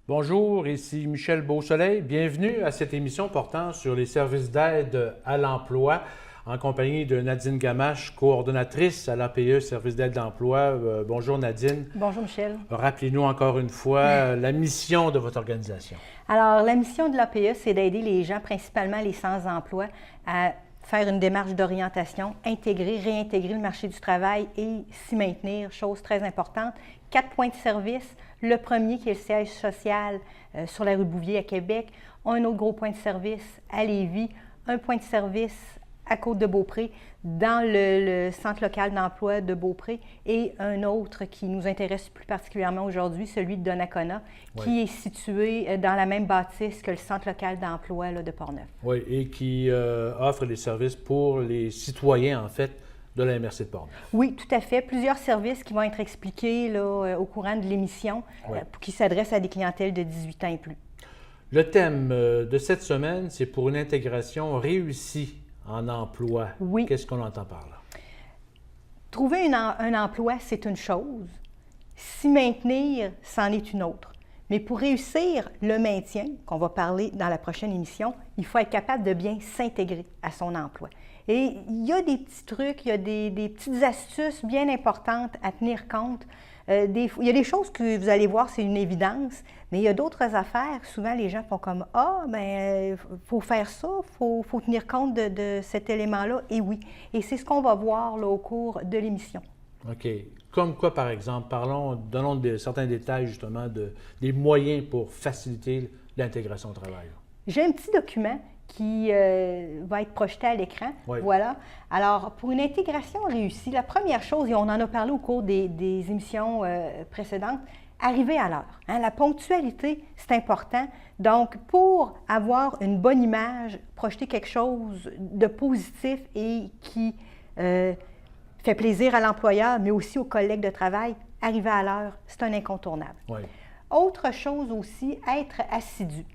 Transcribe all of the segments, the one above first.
Bonjour, ici Michel Beausoleil. Bienvenue à cette émission portant sur les services d'aide à l'emploi en compagnie de Nadine Gamache, coordonnatrice à l'APE Services d'aide à l'emploi. Bonjour Nadine. Bonjour Michel. Rappelez-nous encore une fois la mission de votre organisation. Alors, la mission de l'APE, c'est d'aider les gens, principalement les sans-emploi, à faire une démarche d'orientation, intégrer, réintégrer le marché du travail et s'y maintenir, chose très importante. 4 points de service. Le premier, qui est le siège social sur la rue Bouvier à Québec. Un autre gros point de service à Lévis. Un point de service à Côte-de-Beaupré, dans le centre local d'emploi de Beaupré, et un autre qui nous intéresse plus particulièrement aujourd'hui, celui de Donnacona, qui est situé dans la même bâtisse que le centre local d'emploi de Portneuf. Oui, et qui offre des services pour les citoyens, en fait, de la MRC de Portneuf. Oui, tout à fait. Plusieurs services qui vont être expliqués là, au courant de l'émission, qui s'adressent à des clientèles de 18 ans et plus. Le thème de cette semaine, c'est pour une intégration réussie en emploi. Oui. Qu'est-ce qu'on entend par là? Trouver un emploi, c'est une chose. S'y maintenir, c'en est une autre. Mais pour réussir le maintien, qu'on va parler dans la prochaine émission, il faut être capable de bien s'intégrer à son emploi. Et il y a des petits trucs, il y a des petites astuces bien importantes à tenir compte. Il y a des choses que vous allez voir, c'est une évidence, mais il y a d'autres affaires. Souvent, les gens font comme « Ah, bien, il faut faire ça, il faut tenir compte de cet élément-là. » Et oui, et c'est ce qu'on va voir là, au cours de l'émission. OK. Comme quoi, par exemple? Donnons certains détails, justement, des moyens pour faciliter l'intégration au travail. J'ai un petit document qui va être projeté à l'écran. Oui. Voilà. Alors, pour une intégration réussie, la première chose, et on en a parlé au cours des émissions précédentes, arriver à l'heure. Hein? La ponctualité, c'est important. Donc, pour avoir une bonne image, projeter quelque chose de positif et qui fait plaisir à l'employeur, mais aussi aux collègues de travail, arriver à l'heure, c'est un incontournable. Oui. Autre chose aussi, être assidu.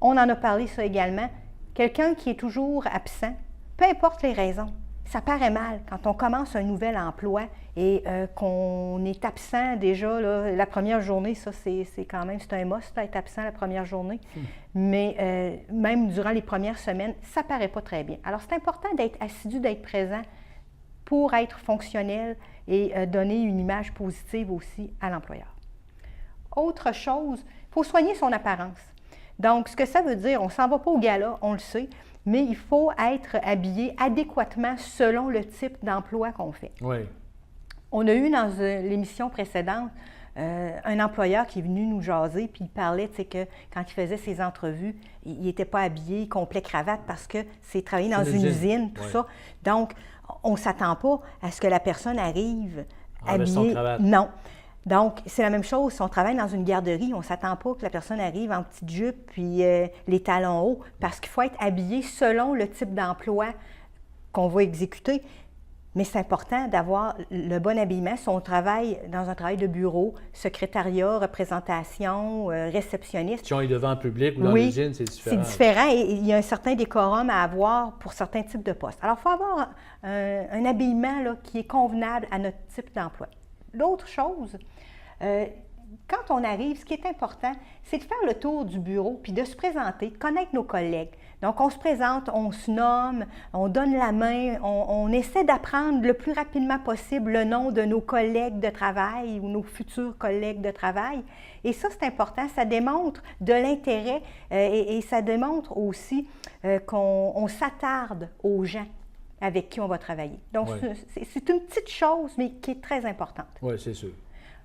On en a parlé ça également. Quelqu'un qui est toujours absent, peu importe les raisons, ça paraît mal quand on commence un nouvel emploi et qu'on est absent déjà là, la première journée. Ça, c'est quand même, c'est un must, être absent la première journée. Mais même durant les premières semaines, ça ne paraît pas très bien. Alors, c'est important d'être assidu, d'être présent pour être fonctionnel et donner une image positive aussi à l'employeur. Autre chose, il faut soigner son apparence. Donc, ce que ça veut dire, on ne s'en va pas au gala, on le sait, mais il faut être habillé adéquatement selon le type d'emploi qu'on fait. Oui. On a eu dans l'émission précédente un employeur qui est venu nous jaser, puis il parlait, tu sais, que quand il faisait ses entrevues, il n'était pas habillé complet cravate parce que c'est travailler dans une usine, tout ça. Donc, on ne s'attend pas à ce que la personne arrive habillée. Non. Donc, c'est la même chose. Si on travaille dans une garderie, on ne s'attend pas que la personne arrive en petite jupe puis les talons hauts, parce qu'il faut être habillé selon le type d'emploi qu'on va exécuter. Mais c'est important d'avoir le bon habillement. Si on travaille dans un travail de bureau, secrétariat, représentation, réceptionniste. Si on est devant le public ou dans l'usine, c'est différent. C'est différent et il y a un certain décorum à avoir pour certains types de postes. Alors, il faut avoir un habillement là, qui est convenable à notre type d'emploi. L'autre chose, quand on arrive, ce qui est important, c'est de faire le tour du bureau puis de se présenter, connaître nos collègues. Donc, on se présente, on se nomme, on donne la main, on essaie d'apprendre le plus rapidement possible le nom de nos collègues de travail ou nos futurs collègues de travail. Et ça, c'est important. Ça démontre de l'intérêt et ça démontre aussi qu'on s'attarde aux gens avec qui on va travailler. Donc, c'est une petite chose, mais qui est très importante. Oui, c'est sûr.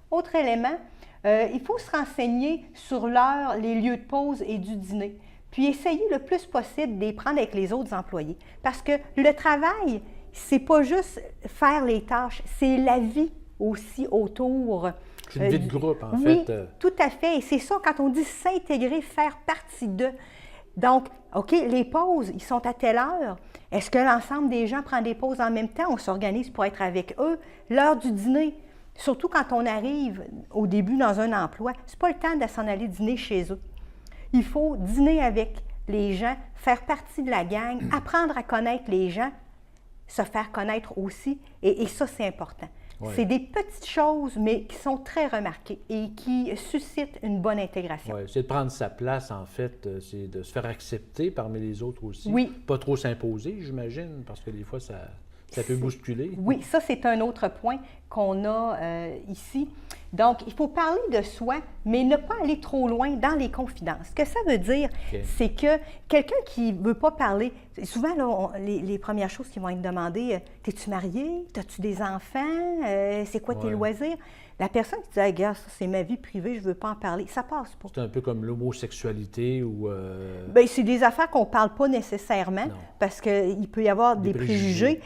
Autre élément, il faut se renseigner sur l'heure, les lieux de pause et du dîner, puis essayer le plus possible de les prendre avec les autres employés. Parce que le travail, c'est pas juste faire les tâches, c'est la vie aussi autour. C'est une vie de groupe, en fait. Oui, tout à fait. Et c'est ça, quand on dit s'intégrer, faire partie d'eux. Donc, OK, les pauses, ils sont à telle heure. Est-ce que l'ensemble des gens prend des pauses en même temps? On s'organise pour être avec eux. L'heure du dîner, surtout quand on arrive au début dans un emploi, c'est pas le temps de s'en aller dîner chez eux. Il faut dîner avec les gens, faire partie de la gang, apprendre à connaître les gens, se faire connaître aussi, et ça, c'est important. Ouais. C'est des petites choses, mais qui sont très remarquées et qui suscitent une bonne intégration. Oui, c'est de prendre sa place, en fait, c'est de se faire accepter parmi les autres aussi. Oui. Pas trop s'imposer, j'imagine, parce que des fois, ça peut bousculer. Oui, ça, c'est un autre point qu'on a ici. Donc, il faut parler de soi, mais ne pas aller trop loin dans les confidences. Ce que ça veut dire, c'est que quelqu'un qui ne veut pas parler, souvent, là, les premières choses qui vont être demandées, t'es-tu marié? T'as-tu des enfants? C'est quoi tes loisirs? La personne qui dit, hey, gars, ça, c'est ma vie privée, je ne veux pas en parler, ça passe pas. C'est un peu comme l'homosexualité ou... Bien, c'est des affaires qu'on ne parle pas nécessairement, parce qu'il peut y avoir des préjugés.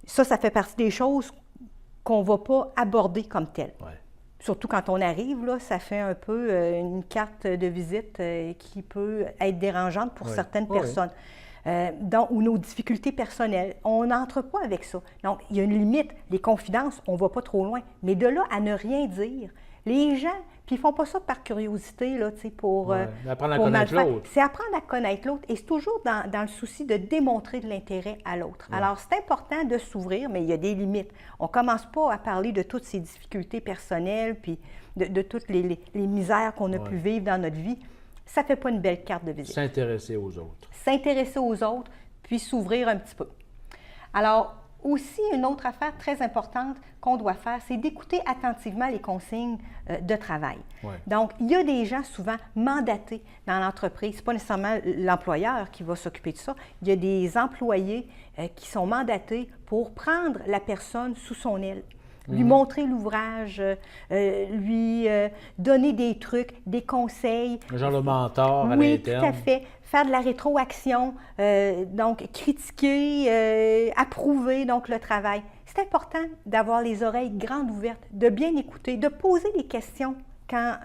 Ça fait partie des choses qu'on ne va pas aborder comme telles. Ouais. Surtout quand on arrive, là, ça fait un peu une carte de visite qui peut être dérangeante pour certaines personnes. Ou nos difficultés personnelles. On n'entre pas avec ça. Donc, il y a une limite. Les confidences, on ne va pas trop loin. Mais de là à ne rien dire, les gens, puis ils ne font pas ça par curiosité, là, pour apprendre à connaître l'autre. C'est apprendre à connaître l'autre et c'est toujours dans le souci de démontrer de l'intérêt à l'autre. Ouais. Alors, c'est important de s'ouvrir, mais il y a des limites. On ne commence pas à parler de toutes ces difficultés personnelles puis de toutes les misères qu'on a pu vivre dans notre vie. Ça ne fait pas une belle carte de visite. S'intéresser aux autres. S'intéresser aux autres, puis s'ouvrir un petit peu. Alors, aussi, une autre affaire très importante qu'on doit faire, c'est d'écouter attentivement les consignes de travail. Ouais. Donc, il y a des gens souvent mandatés dans l'entreprise. Ce n'est pas nécessairement l'employeur qui va s'occuper de ça. Il y a des employés qui sont mandatés pour prendre la personne sous son aile. Lui montrer l'ouvrage, lui donner des trucs, des conseils. Un genre de mentor à l'interne. Oui, tout à fait. Faire de la rétroaction, donc critiquer, approuver donc le travail. C'est important d'avoir les oreilles grandes ouvertes, de bien écouter, de poser des questions quand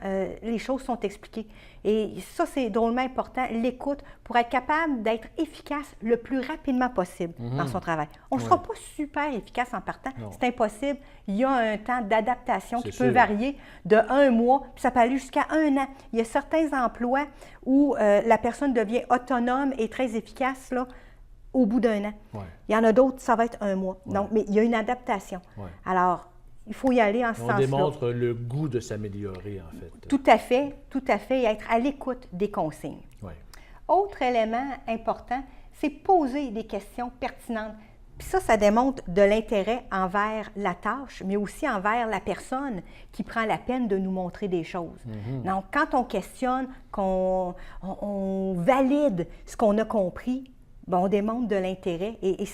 les choses sont expliquées. Et ça, c'est drôlement important, l'écoute, pour être capable d'être efficace le plus rapidement possible dans son travail. On ne sera pas super efficace en partant, c'est impossible. Il y a un temps d'adaptation qui peut varier de 1 mois, puis ça peut aller jusqu'à 1 an. Il y a certains emplois où la personne devient autonome et très efficace là, au bout d'1 an. Ouais. Il y en a d'autres, ça va être 1 mois. Donc, mais il y a une adaptation. Ouais. Alors, il faut y aller en ce sens-là. On démontre le goût de s'améliorer, en fait. Tout à fait, et être à l'écoute des consignes. Oui. Autre élément important, c'est poser des questions pertinentes. Puis ça démontre de l'intérêt envers la tâche, mais aussi envers la personne qui prend la peine de nous montrer des choses. Donc, quand on questionne, qu'on on valide ce qu'on a compris, bien, on démontre de l'intérêt et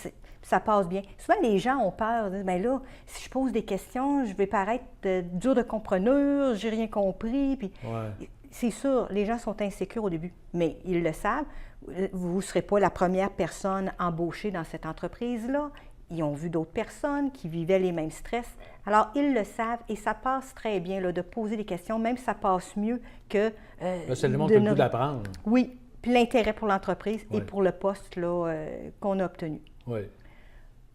ça passe bien. Souvent, les gens ont peur. Bien là, si je pose des questions, je vais paraître dur de compreneur, j'ai rien compris. Puis, c'est sûr, les gens sont insécures au début, mais ils le savent. Vous ne serez pas la première personne embauchée dans cette entreprise-là. Ils ont vu d'autres personnes qui vivaient les mêmes stress. Alors, ils le savent et ça passe très bien là, de poser des questions, même ça passe mieux que... ça démontre le goût d'apprendre. Oui, puis l'intérêt pour l'entreprise et pour le poste là, qu'on a obtenu. Oui.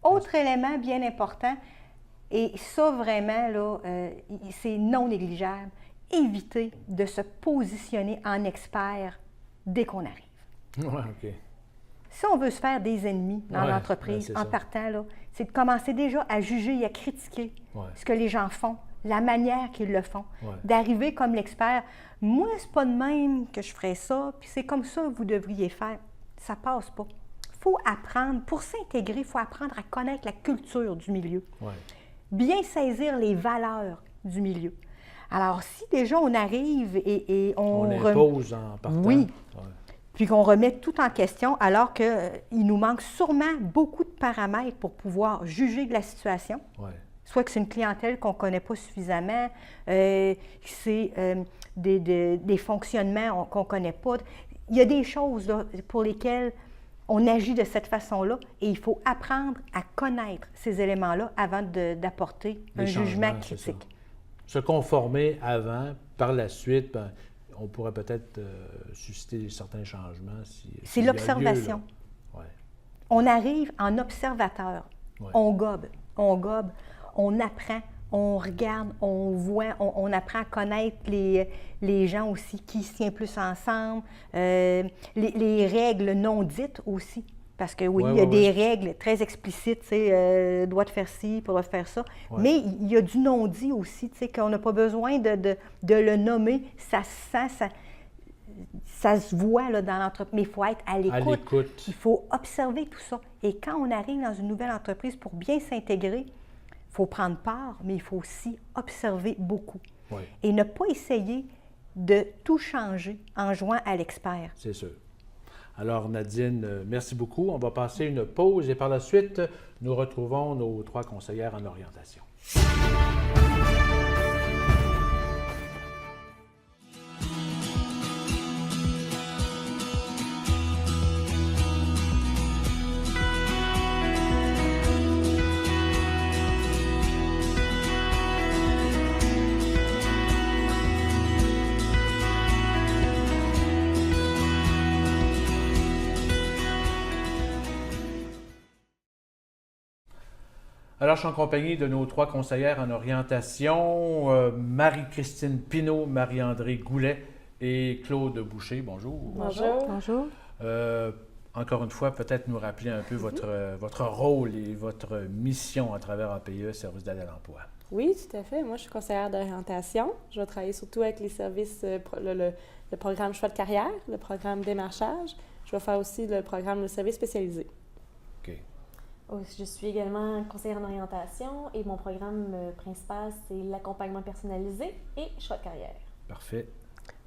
Autre élément bien important, et ça vraiment, là, c'est non négligeable, éviter de se positionner en expert dès qu'on arrive. Oui, OK. Si on veut se faire des ennemis dans l'entreprise en partant, là, c'est de commencer déjà à juger et à critiquer ce que les gens font, la manière qu'ils le font, d'arriver comme l'expert. Moi, c'est pas de même que je ferais ça, puis c'est comme ça que vous devriez faire. Ça passe pas. Il faut apprendre, pour s'intégrer, il faut apprendre à connaître la culture du milieu. Bien saisir les valeurs du milieu. Alors, si déjà on arrive et on impose en partant. Oui. Puis qu'on remet tout en question, alors qu'il nous manque sûrement beaucoup de paramètres pour pouvoir juger de la situation. Soit que c'est une clientèle qu'on ne connaît pas suffisamment, que c'est des fonctionnements qu'on ne connaît pas. Il y a des choses là, pour lesquelles on agit de cette façon-là et il faut apprendre à connaître ces éléments-là avant d'apporter un jugement critique. Se conformer avant, par la suite, ben, on pourrait peut-être susciter certains changements. C'est l'observation. On arrive en observateur. On gobe, on apprend, on regarde, on voit, on apprend à connaître les gens aussi, qui se tiennent plus ensemble, les règles non dites aussi. Parce que oui, il y a des règles très explicites, tu sais, doit de faire ci, pour faire ça. Ouais. Mais il y a du non-dit aussi, tu sais, qu'on n'a pas besoin de le nommer. Ça se sent, ça se voit là, dans l'entreprise. Mais il faut être à l'écoute. Il faut observer tout ça. Et quand on arrive dans une nouvelle entreprise, pour bien s'intégrer, il faut prendre part, mais il faut aussi observer beaucoup. Oui. Et ne pas essayer de tout changer en jouant à l'expert. C'est sûr. Alors, Nadine, merci beaucoup. On va passer une pause et par la suite, nous retrouvons nos 3 conseillères en orientation. Alors, je suis en compagnie de nos 3 conseillères en orientation, Marie-Christine Pinault, Marie-André Goulet et Claude Boucher. Bonjour. Bonjour. Bonjour. Encore une fois, peut-être nous rappeler un peu votre rôle et votre mission à travers APE, Service d'aide à l'emploi. Oui, tout à fait. Moi, je suis conseillère d'orientation. Je vais travailler surtout avec les services, le programme choix de carrière, le programme démarchage. Je vais faire aussi le programme de service spécialisé. OK. Je suis également conseillère en orientation et mon programme principal, c'est l'accompagnement personnalisé et choix de carrière. Parfait.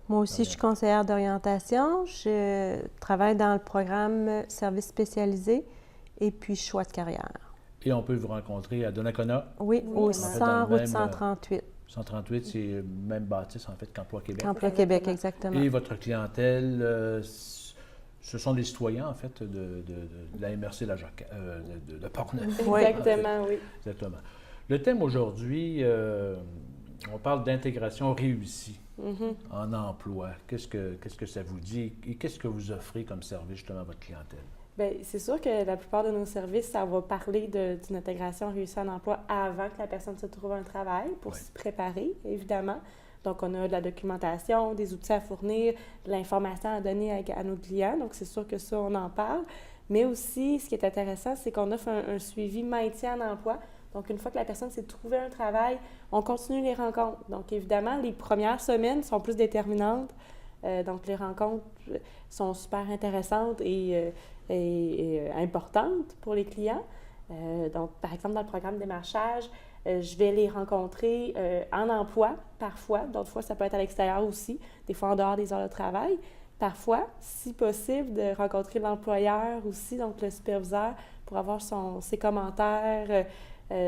Moi aussi, je suis conseillère d'orientation. Je travaille dans le programme service spécialisé et puis choix de carrière. Et on peut vous rencontrer à Donnacona? Oui, au 100 route 138. 138, c'est le même bâtisse, en fait, qu'Emploi Québec. Emploi Québec, exactement. Et votre clientèle, ce sont des citoyens, en fait, de la MRC de Portneuf. Exactement, oui. Exactement. Le thème aujourd'hui, on parle d'intégration réussie en emploi. Qu'est-ce que ça vous dit et qu'est-ce que vous offrez comme service, justement, à votre clientèle? Bien, c'est sûr que la plupart de nos services, ça va parler d'une intégration réussie en emploi avant que la personne se trouve un travail, pour s'y préparer, évidemment. Donc, on a de la documentation, des outils à fournir, de l'information à donner à nos clients. Donc, c'est sûr que ça, on en parle. Mais aussi, ce qui est intéressant, c'est qu'on offre un suivi maintien en emploi. Donc, une fois que la personne s'est trouvée un travail, on continue les rencontres. Donc, évidemment, les premières semaines sont plus déterminantes. Donc, les rencontres sont super intéressantes et importantes pour les clients. Donc, par exemple, dans le programme démarchage, je vais les rencontrer en emploi, parfois. D'autres fois, ça peut être à l'extérieur aussi, des fois en dehors des heures de travail. Parfois, si possible, de rencontrer l'employeur aussi, donc le superviseur, pour avoir ses commentaires,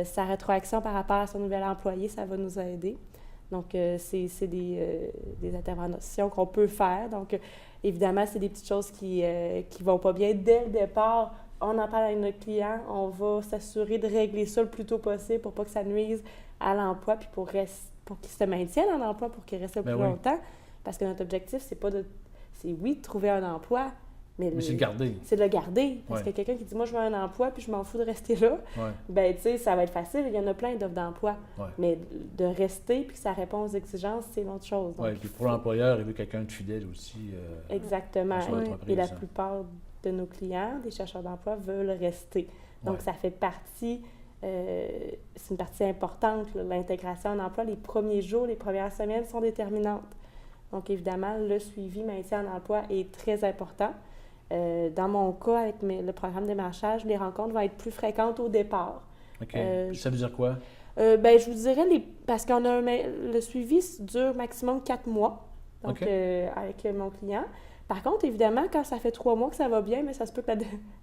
sa rétroaction par rapport à son nouvel employé, ça va nous aider. Donc, c'est des interventions qu'on peut faire. Donc, évidemment, c'est des petites choses qui vont pas bien dès le départ. On en parle avec notre client, on va s'assurer de régler ça le plus tôt possible pour pas que ça nuise à l'emploi, puis pour qu'il se maintienne en emploi, pour qu'il reste le plus longtemps. Parce que notre objectif, c'est de trouver un emploi, mais c'est le garder. C'est de le garder. Parce que quelqu'un qui dit « moi, je veux un emploi, puis je m'en fous de rester là bien, tu sais, ça va être facile. Il y en a plein d'offres d'emploi. Mais de rester, puis que ça répond aux exigences, c'est une autre chose. Oui, puis pour l'employeur, il veut quelqu'un de fidèle aussi. Exactement. Et la plupart de nos clients, des chercheurs d'emploi, veulent rester. Donc, ça fait partie, c'est une partie importante, là, l'intégration en emploi. Les premiers jours, les premières semaines sont déterminantes. Donc, évidemment, le suivi maintien en emploi est très important. Dans mon cas, avec le programme démarchage, les rencontres vont être plus fréquentes au départ. OK. Ça veut dire quoi? Bien, je vous dirais, parce qu'on a le suivi dure maximum 4 mois, donc avec mon client. Par contre, évidemment, quand ça fait 3 mois que ça va bien, mais ça se peut que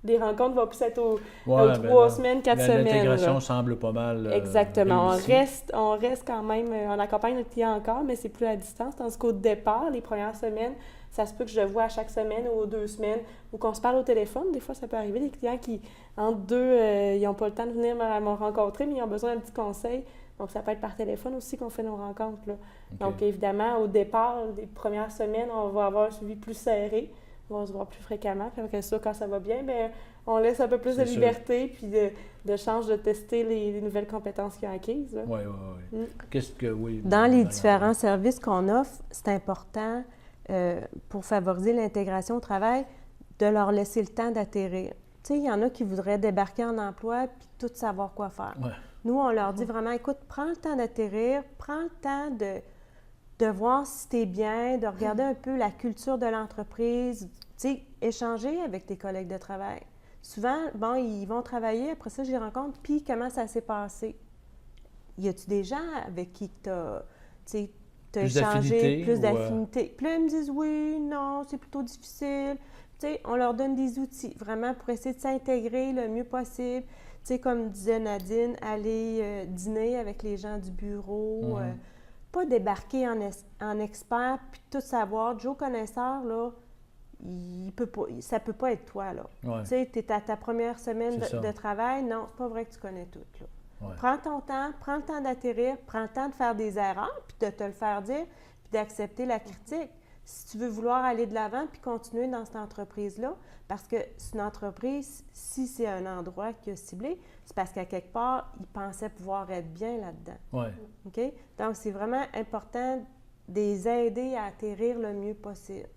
les rencontres vont plus être aux 3 semaines, 4 semaines. L'intégration semble pas mal exactement. réussie. On reste quand même, on accompagne notre client encore, mais c'est plus à distance. Tandis qu'au départ, les premières semaines, ça se peut que je le vois à chaque semaine ou aux 2 semaines, ou qu'on se parle au téléphone. Des fois, ça peut arriver, des clients qui, entre deux, ils n'ont pas le temps de venir me rencontrer, mais ils ont besoin d'un petit conseil. Donc, ça peut être par téléphone aussi qu'on fait nos rencontres, là. Donc, évidemment, au départ, les premières semaines, on va avoir un suivi plus serré. On va se voir plus fréquemment. Puis après ça, quand ça va bien, bien, on laisse un peu plus de liberté puis de chance de tester les nouvelles compétences qu'ils ont acquises. Oui, oui, oui. Dans les différents services qu'on offre, c'est important, pour favoriser l'intégration au travail, de leur laisser le temps d'atterrir. Tu sais, il y en a qui voudraient débarquer en emploi puis tout savoir quoi faire. Ouais. Nous, on leur dit vraiment, écoute, prends le temps d'atterrir, prends le temps de voir si tu es bien, de regarder un peu la culture de l'entreprise, tu sais, échanger avec tes collègues de travail. Souvent, bon, ils vont travailler, après ça, je les rencontre, puis comment ça s'est passé? Y a-tu des gens avec qui tu as Plus échangé, d'affinité plus ou, d'affinité? Puis là, ils me disent oui, non, c'est plutôt difficile. Tu sais, on leur donne des outils, vraiment, pour essayer de s'intégrer le mieux possible. Tu sais, comme disait Nadine, aller dîner avec les gens du bureau, pas débarquer en expert, puis tout savoir. Joe connaisseur, là, ça peut pas être toi, là. Ouais. Tu sais, tu es à ta première semaine C'est ça. de travail, non, c'est pas vrai que tu connais tout, là. Ouais. Prends ton temps, prends le temps d'atterrir, prends le temps de faire des erreurs, puis de te le faire dire, puis d'accepter la critique. Si tu veux vouloir aller de l'avant puis continuer dans cette entreprise-là, parce que c'est une entreprise, si c'est un endroit qui a ciblé, c'est parce qu'à quelque part, ils pensaient pouvoir être bien là-dedans. Ouais. OK? Donc, c'est vraiment important de les aider à atterrir le mieux possible.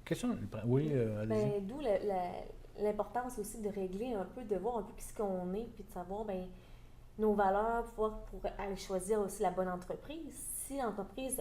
Question? Oui, allez-y. Ben, d'où l'importance aussi de régler un peu, de voir un peu qui ce qu'on est, puis de savoir nos valeurs pour aller choisir aussi la bonne entreprise. Si l'entreprise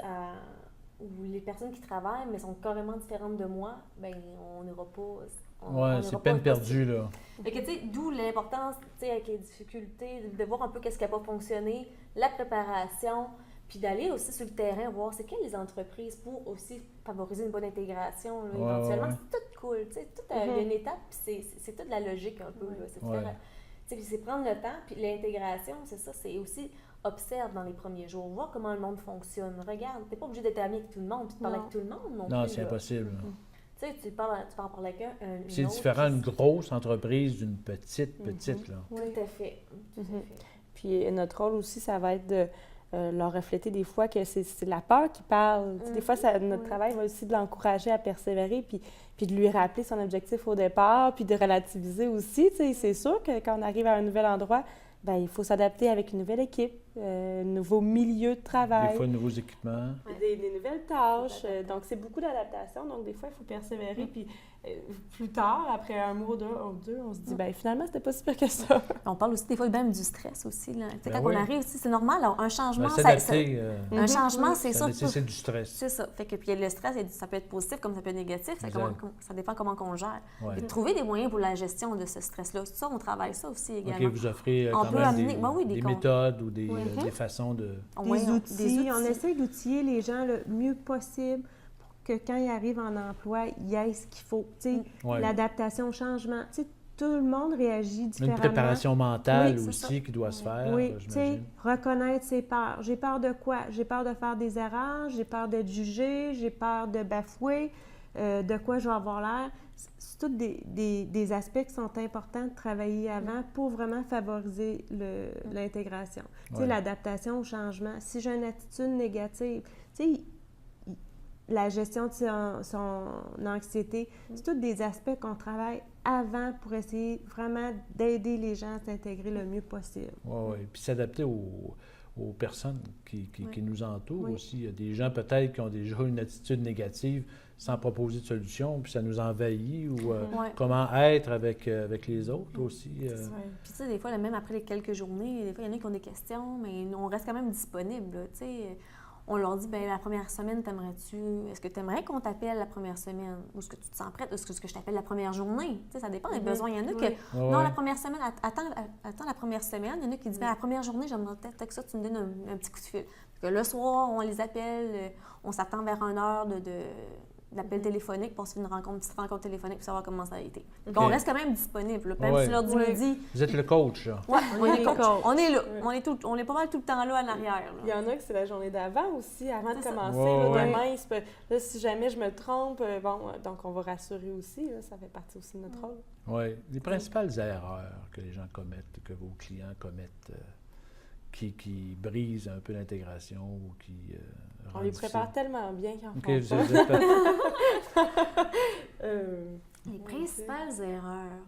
ou les personnes qui travaillent mais sont carrément différentes de moi, ben on n'ira pas. Oui, c'est peine perdue, là. Fait que, tu sais, d'où l'importance, tu sais, avec les difficultés, de voir un peu qu'est-ce qui n'a pas fonctionné, la préparation, puis d'aller aussi sur le terrain, voir c'est quelles les entreprises pour aussi favoriser une bonne intégration. Là, éventuellement, c'est tout cool, tu sais, tout il y a une étape, puis c'est toute la logique un peu. Là, c'est de faire, tu sais, c'est prendre le temps, puis l'intégration, c'est ça, c'est aussi observe dans les premiers jours, voir comment le monde fonctionne. Regarde, t'es pas obligé d'être ami avec tout le monde, puis de parler avec tout le monde non plus. Non, c'est impossible. Tu sais, tu peux en parler avec un. C'est différent d'une grosse entreprise d'une petite, là. Tout à fait. Tout à fait. Puis notre rôle aussi, ça va être de leur refléter des fois que c'est la peur qui parle. Des fois, notre travail va aussi de l'encourager à persévérer, puis de lui rappeler son objectif au départ, puis de relativiser aussi. Tu sais, c'est sûr que quand on arrive à un nouvel endroit, bien, il faut s'adapter avec une nouvelle équipe, un nouveau milieu de travail. Des fois, de nouveaux équipements. Des nouvelles tâches. Donc, c'est beaucoup d'adaptation. Donc, des fois, il faut persévérer. Puis, plus tard, après un mois ou deux, on se dit, bien, finalement, c'était pas si pire que ça. On parle aussi des fois même du stress aussi. Là. Ben Quand oui. on arrive aussi, c'est normal. Là, un changement, S'adapter, un changement, c'est ça ça. nécessite du stress. C'est ça. Fait que puis le stress, ça peut être positif comme ça peut être négatif. Ça dépend comment on gère. Ouais. Et de trouver des moyens pour la gestion de ce stress-là. Ça, on travaille ça aussi également. OK, vous offrez On quand peut même amener- des méthodes ou des façons de... Des outils. On essaie d'outiller les gens le mieux possible pour que quand ils arrivent en emploi, ils aient ce qu'il faut. Tu sais, l'adaptation au changement. Tu sais, tout le monde réagit différemment. Une préparation mentale Oui, aussi qui doit se faire, oui, tu sais, j'imagine. reconnaître ses peurs. J'ai peur de quoi? J'ai peur de faire des erreurs, j'ai peur d'être jugée, j'ai peur de bafouer, de quoi je vais avoir l'air. C'est tous des aspects qui sont importants de travailler avant pour vraiment favoriser l'intégration. Tu sais, l'adaptation au changement. Si j'ai une attitude négative, tu sais, la gestion de son anxiété, c'est tous des aspects qu'on travaille avant pour essayer vraiment d'aider les gens à s'intégrer le mieux possible. Oui. Puis s'adapter aux personnes qui nous entourent aussi. Il y a des gens peut-être qui ont déjà une attitude négative sans proposer de solution, puis ça nous envahit, ou comment être avec les autres aussi. Puis tu sais, des fois, même après les quelques journées, des fois, il y en a qui ont des questions, mais on reste quand même disponible. Tu sais, on leur dit, bien, la première semaine, est-ce que tu aimerais qu'on t'appelle la première semaine? Ou est-ce que tu te sens prête? Est-ce que je t'appelle la première journée? Tu sais, ça dépend des besoins. Il y en a que, non, la première semaine, attends la première semaine. Il y en a qui disent, bien, la première journée, j'aimerais peut-être que ça, tu me donnes un petit coup de fil. Que le soir, on les appelle, on s'attend vers 1 heure d'appel téléphonique pour se faire une petite rencontre téléphonique pour savoir comment ça a été. Donc, on reste quand même disponible. Là. Même si tu leur dis midi... Vous êtes le coach, là. Oui, on est les coach. coachs. On est là. On est pas mal tout le temps là en arrière. Il y en a que c'est la journée d'avant aussi, avant de commencer. Ouais. Demain, là, si jamais je me trompe, donc on va rassurer aussi. Là, ça fait partie aussi de notre rôle. Oui. Les principales erreurs que les gens commettent, que vos clients commettent, qui brisent un peu l'intégration ou qui On les prépare tellement bien qu'ils en font Les principales erreurs.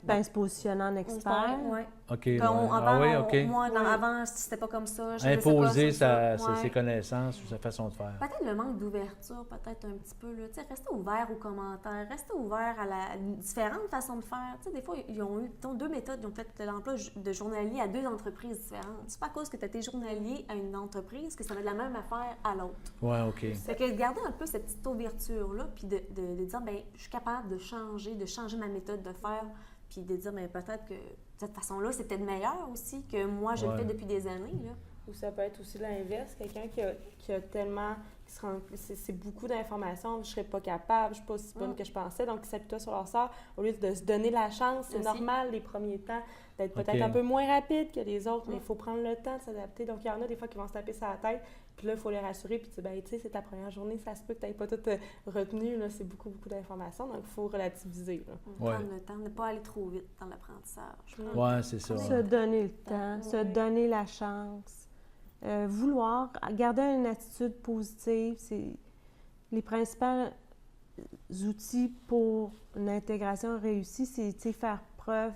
Ben, se positionner en expert. Oui. OK. Ouais. Avant, oui, OK. moi, avant, c'était pas comme ça. Je faisais Imposer pas ça. ses connaissances ou sa façon de faire. Peut-être le manque d'ouverture, peut-être un petit peu. Là. Tu sais, rester ouvert aux commentaires, rester ouvert à la différentes façons de faire. Tu sais, des fois, ils ont eu deux méthodes. Ils ont fait l'emploi de journalier à 2 entreprises différentes. C'est pas à cause que tu as été journalier à une entreprise que ça va être la même affaire à l'autre. Oui, OK. Fait que garder un peu cette petite ouverture-là, puis de dire, bien, je suis capable de changer ma méthode de faire, puis de dire, bien, peut-être que de cette façon-là, c'est peut-être meilleur aussi que moi, je le fais depuis des années. Là. Ou ça peut être aussi l'inverse, quelqu'un qui a tellement, c'est beaucoup d'informations, je ne serais pas capable, je ne suis pas aussi bonne que je pensais, donc ils s'appuient sur leur sort, au lieu de se donner la chance, c'est normal les premiers temps d'être peut-être un peu moins rapide que les autres, mais il faut prendre le temps de s'adapter. Donc il y en a des fois qui vont se taper sur la tête, puis là, il faut les rassurer, puis tu sais, c'est ta première journée, ça se peut que tu n'aies pas tout retenu, là, c'est beaucoup d'informations, donc il faut relativiser. Prendre le temps, ne pas aller trop vite dans l'apprentissage. Oui, c'est ça. Se donner le temps, se donner la chance. Vouloir, garder une attitude positive, c'est les principaux outils pour une intégration réussie, c'est faire preuve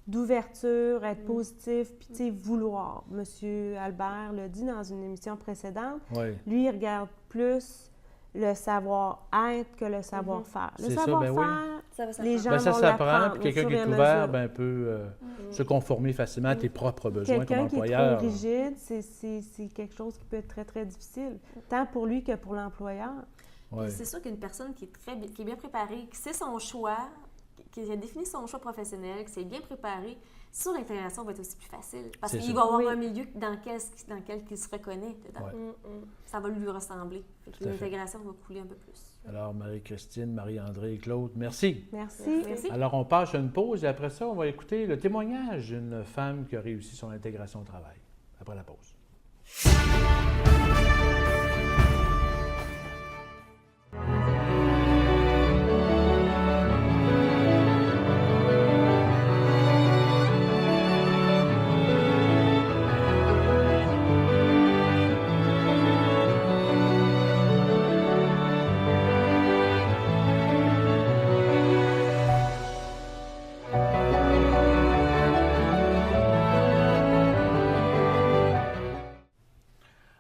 d'ouverture, être positif, puis vouloir. Monsieur Albert l'a dit dans une émission précédente, lui, il regarde plus le savoir-être que le savoir-faire. Le savoir-faire, les gens ça vont s'apprend, l'apprendre. puis quelqu'un qui est ouvert peut se conformer facilement à tes propres besoins comme employeur. Quelqu'un qui est trop rigide, c'est quelque chose qui peut être très, très difficile, tant pour lui que pour l'employeur. Ouais. C'est sûr qu'une personne qui est bien préparée, qui sait son choix, qui a défini son choix professionnel, qui s'est bien préparé, c'est sûr l'intégration va être aussi plus facile. Parce qu'il va avoir un milieu dans lequel il se reconnaît dedans. Ça va lui ressembler. L'intégration va couler un peu plus. Alors, Marie-Christine, Marie-André et Claude, merci. Merci. Alors, on passe à une pause et après ça, on va écouter le témoignage d'une femme qui a réussi son intégration au travail. Après la pause.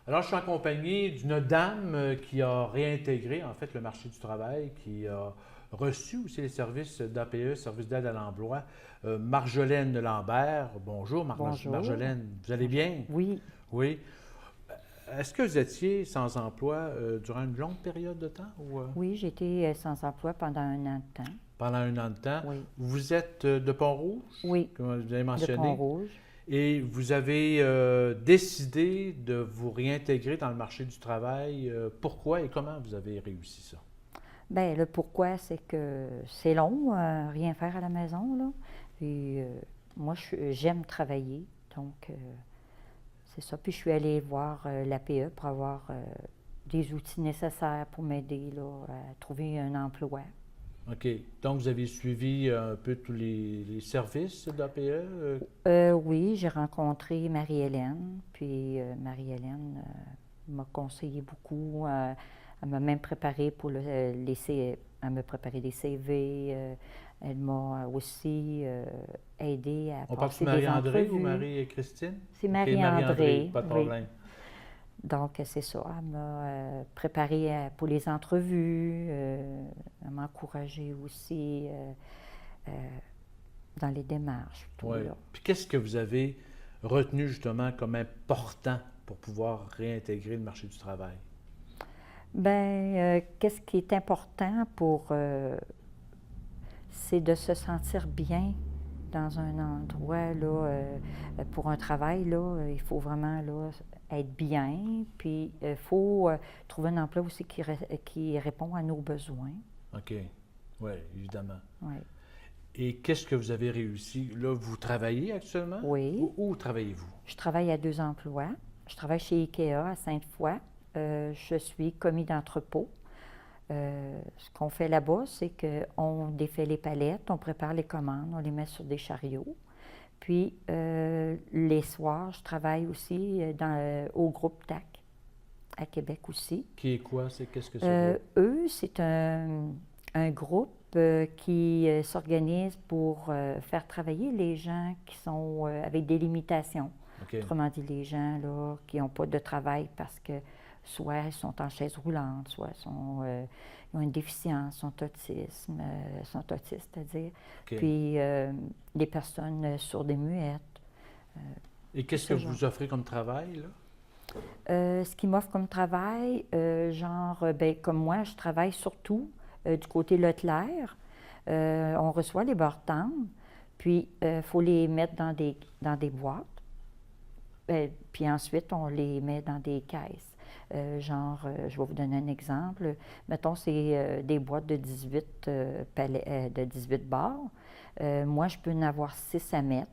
Alors, je suis en compagnie d'une dame qui a réintégré, en fait, le marché du travail, qui a reçu aussi les services d'APE, Service d'aide à l'emploi. Marjolaine Lambert. Bonjour, Bonjour. Marjolaine. Vous allez bien? Oui. Oui. Est-ce que vous étiez sans emploi durant une longue période de temps? Ou, Oui, j'ai été sans emploi pendant 1 an de temps. Pendant 1 an de temps? Oui. Vous êtes de Pont-Rouge? Oui, Comme vous avez mentionné. de Pont-Rouge. Et vous avez décidé de vous réintégrer dans le marché du travail. Pourquoi et comment vous avez réussi ça? Bien, le pourquoi, c'est que c'est long, rien faire à la maison, là. Puis moi, j'aime travailler, donc c'est ça. Puis je suis allée voir l'APE pour avoir des outils nécessaires pour m'aider là, à trouver un emploi. OK. Donc, vous avez suivi un peu tous les services d'APE? Oui, j'ai rencontré Marie-Hélène, puis Marie-Hélène m'a conseillé beaucoup. Elle m'a même préparé pour elle m'a préparé des CV. Elle m'a aussi aidé à On parle passer de des Marie-André entrevues. ou Marie-Christine? C'est OK, Marie-André. pas de oui. problème. Donc, c'est ça. Elle m'a préparé pour les entrevues. Elle m'a encouragé aussi dans les démarches. Tout, Oui. là. Puis qu'est-ce que vous avez retenu justement comme important pour pouvoir réintégrer le marché du travail? Bien, qu'est-ce qui est important c'est de se sentir bien dans un endroit, là, pour un travail, là, il faut vraiment, là, être bien, puis il faut trouver un emploi aussi qui répond à nos besoins. OK. Oui, évidemment. Oui. Et qu'est-ce que vous avez réussi? Là, vous travaillez actuellement? Oui. Où travaillez-vous? Je travaille à 2 emplois. Je travaille chez IKEA à Sainte-Foy. Je suis commis d'entrepôt. Ce qu'on fait là-bas, c'est qu'on défait les palettes, on prépare les commandes, on les met sur des chariots. Puis, les soirs, je travaille aussi au groupe TAC, à Québec aussi. Qui est quoi? Qu'est-ce que c'est? Eux, c'est un groupe qui s'organise pour faire travailler les gens qui sont avec des limitations. OK. Autrement dit, les gens là, qui n'ont pas de travail parce que soit ils sont en chaise roulante, soit ils ont une déficience, sont autistes, c'est-à-dire. OK. Puis les personnes sourdes et muettes. Et qu'est-ce que ce genre. vous offrez comme travail, là? Ce qui m'offre comme travail, ben, comme moi, je travaille surtout du côté Leclerc. On reçoit les barres tendres, puis il faut les mettre dans des boîtes. Puis ensuite, on les met dans des caisses. Je vais vous donner un exemple. Mettons, c'est des boîtes de 18 de 18 barres. Moi, je peux en avoir 6 à mettre.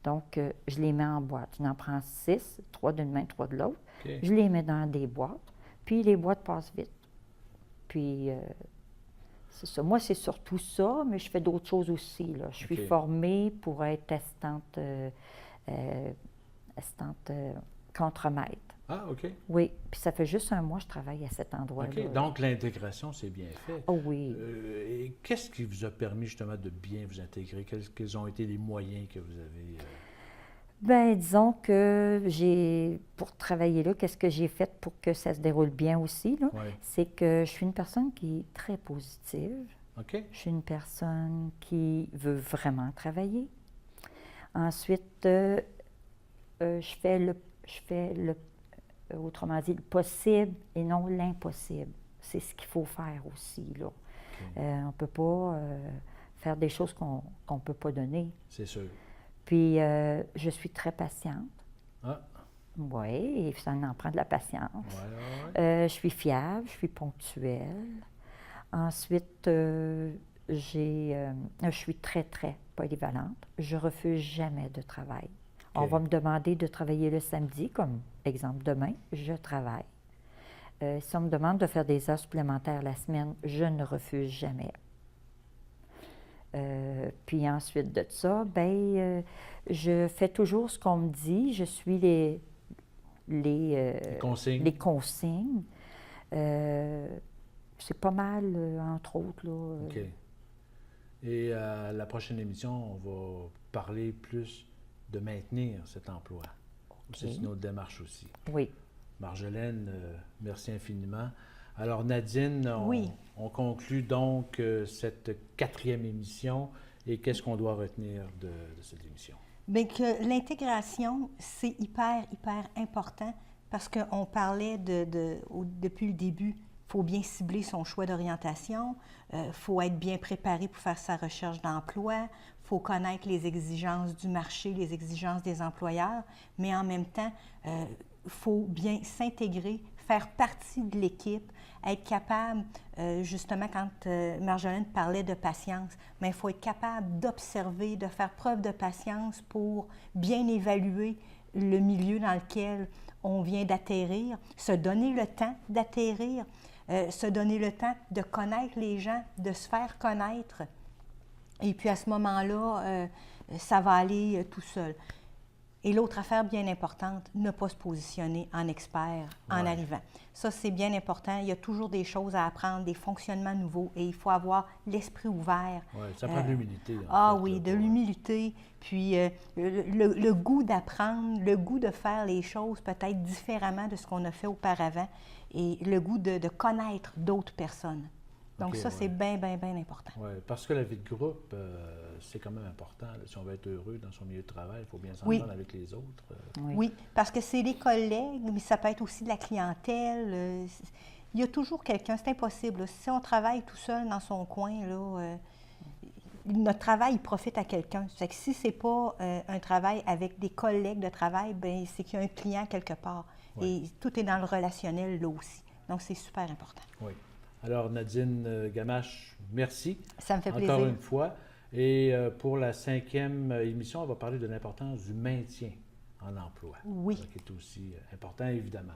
Donc, je les mets en boîte. Je en prends 6, 3 d'une main, 3 de l'autre. OK. Je les mets dans des boîtes, puis les boîtes passent vite. Puis, c'est ça. Moi, c'est surtout ça, mais je fais d'autres choses aussi, là. Je suis OK. formée pour être assistante contremaître. Ah, OK. Oui, puis ça fait juste un mois que je travaille à cet endroit-là. OK. Donc, l'intégration, c'est bien fait. Oh oui. Et qu'est-ce qui vous a permis justement de bien vous intégrer? Quels ont été les moyens que vous avez? Bien, disons que pour travailler là, qu'est-ce que j'ai fait pour que ça se déroule bien aussi, là? Ouais. C'est que je suis une personne qui est très positive. OK. Je suis une personne qui veut vraiment travailler. Ensuite, je fais autrement dit, le possible et non l'impossible. C'est ce qu'il faut faire aussi, là. On ne peut pas faire des choses qu'on ne peut pas donner. C'est sûr. Puis, je suis très patiente. Ah, Oui, ça en prend de la patience. ouais. Je suis fiable, je suis ponctuelle. Ensuite, je suis très, très polyvalente. Je refuse jamais de travail. OK. On va me demander de travailler le samedi, comme exemple demain, je travaille. Si on me demande de faire des heures supplémentaires la semaine, je ne refuse jamais. Puis ensuite de ça, je fais toujours ce qu'on me dit. Je suis les Consignes. les consignes. C'est pas mal, entre autres. Là, OK. Et à la prochaine émission, on va parler plus de maintenir cet emploi. C'est une autre démarche aussi. Oui. Marjolaine, merci infiniment. Alors Nadine, Oui. on conclut donc cette 4e émission. Et qu'est-ce qu'on doit retenir de cette émission? Bien que l'intégration, c'est hyper, hyper important parce qu'on parlait depuis le début, il faut bien cibler son choix d'orientation, il faut être bien préparé pour faire sa recherche d'emploi, il faut connaître les exigences du marché, les exigences des employeurs, mais en même temps, il faut bien s'intégrer, faire partie de l'équipe, être capable, justement, quand Marjolaine parlait de patience, mais il faut être capable d'observer, de faire preuve de patience pour bien évaluer le milieu dans lequel on vient d'atterrir, se donner le temps d'atterrir, se donner le temps de connaître les gens, de se faire connaître. Et puis à ce moment-là, ça va aller tout seul. Et l'autre affaire bien importante, ne pas se positionner en expert en Ouais. arrivant. Ça, c'est bien important. Il y a toujours des choses à apprendre, des fonctionnements nouveaux, et il faut avoir l'esprit ouvert. Ouais, ça prend de l'humilité. Ah oui, de l'humilité, puis le goût d'apprendre, le goût de faire les choses peut-être différemment de ce qu'on a fait auparavant, et le goût de connaître d'autres personnes. Donc OK, ça, ouais. c'est bien, bien, bien important. Oui, parce que la vie de groupe, c'est quand même important. Là. Si on veut être heureux dans son milieu de travail, il faut bien s'entendre Oui. avec les autres. Oui, parce que c'est des collègues, mais ça peut être aussi de la clientèle. Il y a toujours quelqu'un, c'est impossible, là. Si on travaille tout seul dans son coin, là, notre travail, il profite à quelqu'un. Fait que si ce n'est pas un travail avec des collègues de travail, bien, c'est qu'il y a un client quelque part. Oui. Et tout est dans le relationnel, là aussi. Donc, c'est super important. Oui. Alors, Nadine Gamache, merci. Ça me fait encore plaisir. une fois. Et pour la 5e émission, on va parler de l'importance du maintien en emploi. Oui. Qui est aussi important, évidemment.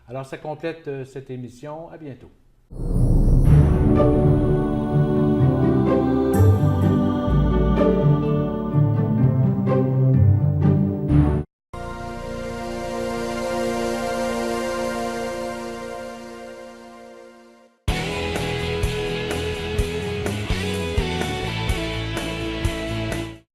Alors, ça complète cette émission. À bientôt.